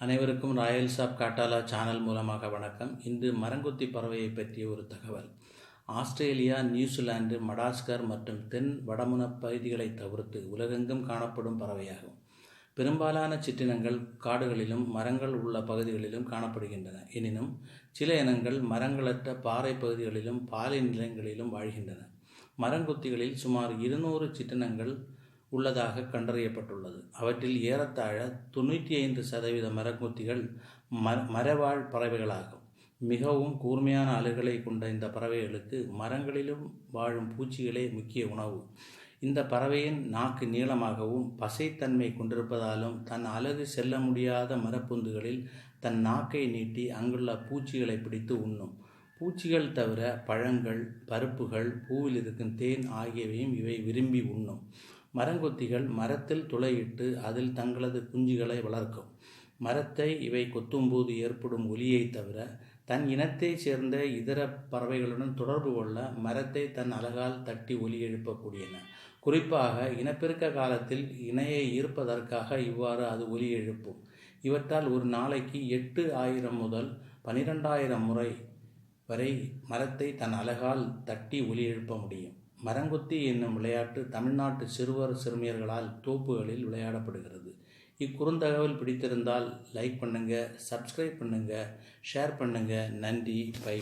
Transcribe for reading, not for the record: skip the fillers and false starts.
அனைவருக்கும் Royal shop காட்டாலா channel மூலமாக வணக்கம். இன்று மரங்கொத்தி பறவையை பற்றிய ஒரு தகவல். ஆஸ்திரேலியா, நியூசிலாந்து, மடாஸ்கர் மற்றும் தென் வடமுன பகுதிகளை தவிர்த்து உலகெங்கும் காணப்படும் பறவையாகும். பெரும்பாலான சிற்றினங்கள் காடுகளிலும் மரங்கள் உள்ள பகுதிகளிலும் காணப்படுகின்றன. எனினும் சில இனங்கள் மரங்களற்ற பாறை பகுதிகளிலும் பாலை நிலங்களிலும் வாழ்கின்றன. மரங்கொத்திகளில் சுமார் 200 சிற்றினங்கள் உள்ளதாக கண்டறியப்பட்டுள்ளது. அவற்றில் ஏறத்தாழ 95% மரங்கொத்திகள் மரவாழ் பறவைகளாகும். மிகவும் கூர்மையான அலகுகளை கொண்ட இந்த பறவைகளுக்கு மரங்களிலும் வாழும் பூச்சிகளே முக்கிய உணவு. இந்த பறவையின் நாக்கு நீளமாகவும் பசைத்தன்மை கொண்டிருப்பதாலும் தன் அலகு செல்ல முடியாத மரப்பொந்துகளில் தன் நாக்கை நீட்டி அங்குள்ள பூச்சிகளை பிடித்து உண்ணும். பூச்சிகள் தவிர பழங்கள், பருப்புகள், பூவில் இருக்கும் தேன் ஆகியவையும் இவை விரும்பி உண்ணும். மரங்கொத்திகள் மரத்தில் துளையிட்டு அதில் தங்களது குஞ்சுகளை வளர்க்கும். மரத்தை இவை கொத்தும்போது ஏற்படும் ஒலியை தவிர தன் இனத்தைச் சேர்ந்த இதர பறவைகளுடன் தொடர்பு கொள்ள மரத்தை தன் அலகால் தட்டி ஒலி எழுப்பக்கூடியன. குறிப்பாக இனப்பெருக்க காலத்தில் இணையை ஈர்ப்பதற்காக இவ்வாறு அது ஒலி எழுப்பும். இவற்றால் ஒரு நாளைக்கு 8,000 முதல் 12,000 முறை வரை மரத்தை தன் அலகால் தட்டி ஒலி எழுப்ப முடியும். மரங்கொத்தி என்னும் விளையாட்டு தமிழ்நாட்டு சிறுவர் சிறுமியர்களால் தோப்புகளில் விளையாடப்படுகிறது. இக்குறுந்தகவல் பிடித்திருந்தால் லைக் பண்ணுங்கள், சப்ஸ்கிரைப் பண்ணுங்கள், ஷேர் பண்ணுங்கள். நன்றி. பை.